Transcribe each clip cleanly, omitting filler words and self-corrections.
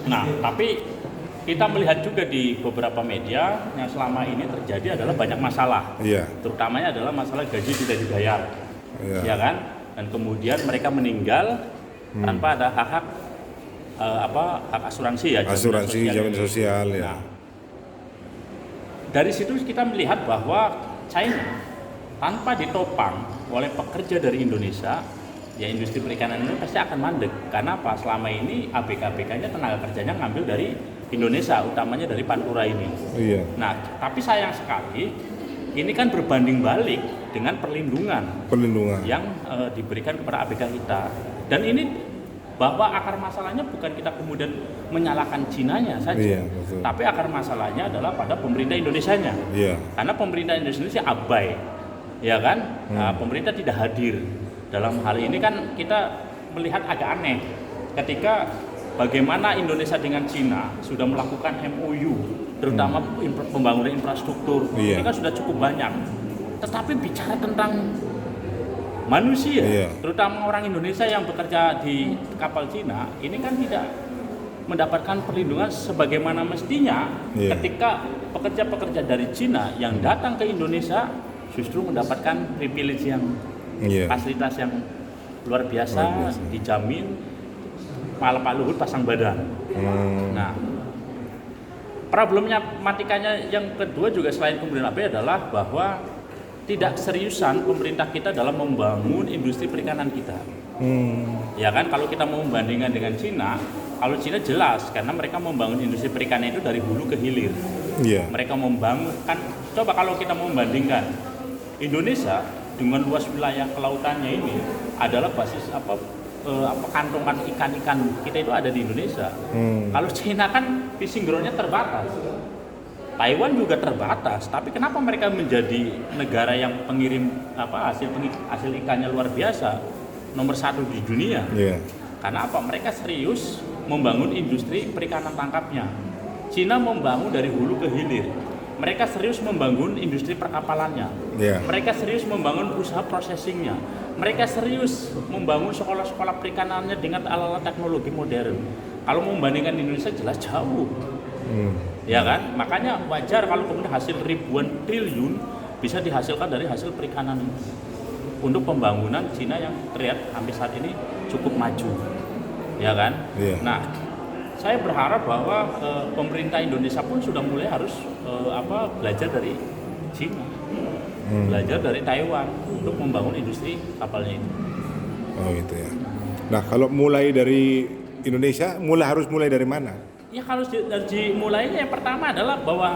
Nah, tapi kita melihat juga di beberapa media yang selama ini terjadi adalah banyak masalah. Iya. Terutamanya adalah masalah gaji tidak dibayar. Iya. Ya kan? Dan kemudian mereka meninggal tanpa ada hak asuransi ya, Asuransi jaminan sosial ya. Nah, dari situ kita melihat bahwa China tanpa ditopang oleh pekerja dari Indonesia, ya industri perikanan ini pasti akan mandek. Karena apa? Selama ini ABK-ABK-nya tenaga kerjanya ngambil dari Indonesia, utamanya dari Pantura ini. Iya. Nah, tapi sayang sekali, ini kan berbanding balik dengan perlindungan yang diberikan kepada ABK kita. Dan ini bahwa akar masalahnya bukan kita kemudian menyalahkan Cinanya saja, tapi akar masalahnya adalah pada pemerintah Indonesianya. Iya. Karena pemerintah Indonesia abai, ya kan? Nah, pemerintah tidak hadir dalam hal ini. Kan kita melihat agak aneh ketika bagaimana Indonesia dengan Cina sudah melakukan MOU, terutama pembangunan infrastruktur, ini kan sudah cukup banyak. Tetapi bicara tentang manusia, terutama orang Indonesia yang bekerja di kapal Cina, ini kan tidak mendapatkan perlindungan sebagaimana mestinya. Ketika pekerja-pekerja dari Cina yang datang ke Indonesia justru mendapatkan privilege yang fasilitas yang luar biasa, dijamin, malah Pak Luhut pasang badan. Nah, problematikanya yang kedua juga selain kemudian apa adalah bahwa tidak seriusan pemerintah kita dalam membangun industri perikanan kita. Ya kan, kalau kita mau membandingkan dengan Cina, kalau Cina jelas karena mereka membangun industri perikanan itu dari hulu ke hilir. Mereka membangun kan, coba kalau kita mau membandingkan Indonesia dengan luas wilayah kelautannya ini adalah basis kantongan ikan-ikan kita itu ada di Indonesia. Kalau Cina kan fishing ground-nya terbatas. Taiwan juga terbatas, tapi kenapa mereka menjadi negara yang pengirim hasil ikannya luar biasa, nomor 1 di dunia? Karena apa? Mereka serius membangun industri perikanan tangkapnya. Cina membangun dari hulu ke hilir. Mereka serius membangun industri perkapalannya. Mereka serius membangun usaha processingnya. Mereka serius membangun sekolah-sekolah perikanannya dengan alat-alat teknologi modern. Kalau membandingkan Indonesia jelas jauh. Ya kan? Makanya wajar kalau kemudian hasil ribuan triliun bisa dihasilkan dari hasil perikanan ini. Untuk pembangunan Cina yang terlihat hampir saat ini cukup maju. Ya kan? Nah, saya berharap bahwa pemerintah Indonesia pun sudah mulai harus belajar dari Cina. Belajar dari Taiwan untuk membangun industri kapalnya itu. Oh gitu ya. Nah, kalau mulai dari Indonesia, harus mulai dari mana? Ya kalau dimulainya yang pertama adalah bahwa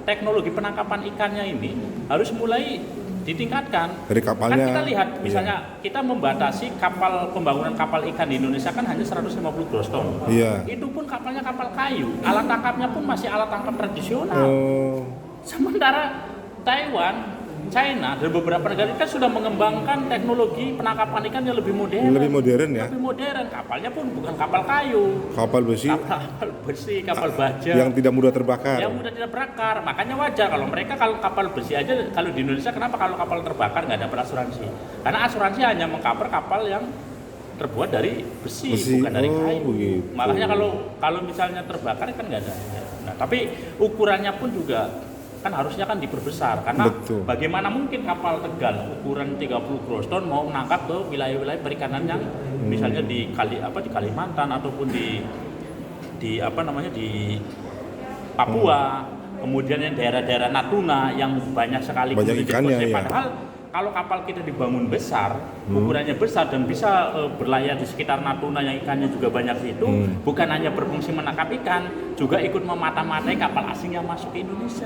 teknologi penangkapan ikannya ini harus mulai ditingkatkan. Dari kapalnya. Kan kita lihat misalnya kita membatasi pembangunan kapal ikan di Indonesia kan hanya 150 gross ton. Itu pun kapalnya kapal kayu. Alat tangkapnya pun masih alat tangkap tradisional. Sementara Taiwan, China dan beberapa negara kan sudah mengembangkan teknologi penangkapan ikan yang lebih modern. Lebih modern ya. Lebih modern. Kapalnya pun bukan kapal kayu. Kapal besi. Kapal baja. Yang tidak mudah terbakar. Yang mudah tidak terbakar. Makanya wajar kalau mereka kalau kapal besi aja, kalau di Indonesia kenapa kalau kapal terbakar nggak dapat asuransi? Karena asuransi hanya mengcover kapal yang terbuat dari besi. Bukan dari kayu. Begitu. Makanya kalau misalnya terbakar kan nggak ada. Nah, tapi ukurannya pun juga kan harusnya kan diperbesar karena bagaimana mungkin kapal Tegal ukuran 30 gross ton mau menangkap ke wilayah-wilayah perikanan yang misalnya di Kalimantan ataupun di Papua, kemudian yang daerah-daerah Natuna yang banyak sekali ikannya. Padahal kalau kapal kita dibangun besar, ukurannya besar dan bisa berlayar di sekitar Natuna yang ikannya juga banyak itu, bukan hanya berfungsi menangkap ikan, juga ikut memata-matai kapal asing yang masuk ke Indonesia.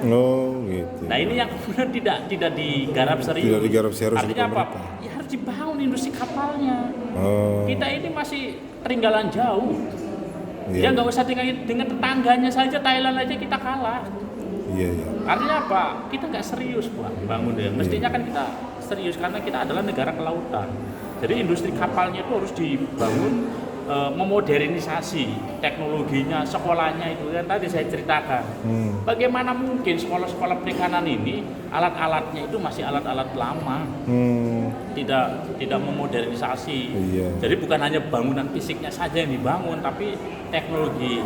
Gitu. Nah ini yang kemudian tidak digarap serius. Tidak digarap serius. Artinya apa? Ya harus dibangun industri kapalnya. Kita ini masih ketinggalan jauh. Ya nggak usah dengan tetangganya saja, Thailand aja kita kalah. Artinya apa? Kita nggak serius bangun deh. Mestinya kan kita serius karena kita adalah negara kelautan. Jadi industri kapalnya itu harus dibangun memodernisasi teknologinya, sekolahnya itu kan tadi saya ceritakan. Bagaimana mungkin sekolah-sekolah perikanan ini alat-alatnya itu masih alat-alat lama, tidak memodernisasi. Iya. Jadi bukan hanya bangunan fisiknya saja yang dibangun, tapi teknologi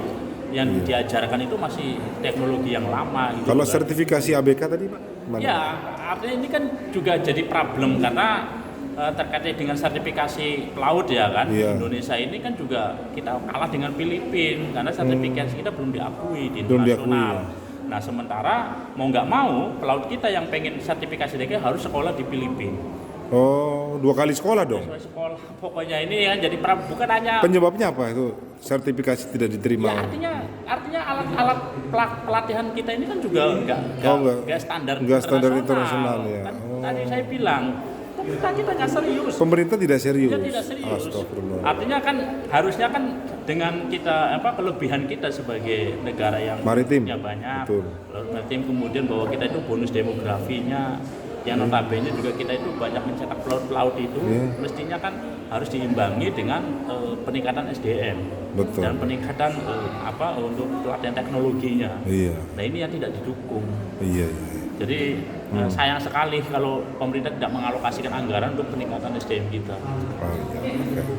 yang diajarkan itu masih teknologi yang lama. Gitu Kalau kan. sertifikasi ABK tadi Pak? Mana? Ya, artinya ini kan juga jadi problem karena terkait dengan sertifikasi pelaut ya kan. Iya. Indonesia ini kan juga kita kalah dengan Filipina karena sertifikasi kita belum diakui di Belum diakui, internasional. ya. Nah sementara mau nggak mau pelaut kita yang pengen sertifikasi DG harus sekolah di Filipina. Oh, 2 kali sekolah dong. Sekolah pokoknya ini kan jadi bukan hanya Penyebabnya apa itu sertifikasi tidak diterima? ya artinya alat-alat pelatihan kita ini kan juga nggak standar internasional ya. Kan tadi saya bilang kita nggak serius. Pemerintah tidak serius. Kita tidak serius. Astagfirullah. Artinya kan harusnya kan dengan kita kelebihan kita sebagai negara yang Maritim. banyak, Betul. maritim, kemudian bahwa kita itu bonus demografinya, yang notabene juga kita itu banyak mencetak pelaut itu, mestinya kan harus diimbangi dengan peningkatan SDM. Betul. Dan peningkatan untuk pelatihan teknologinya. Iya. Nah ini yang tidak didukung. Iya. Jadi sayang sekali kalau pemerintah tidak mengalokasikan anggaran untuk peningkatan SDM kita. Oh, iya. Oke.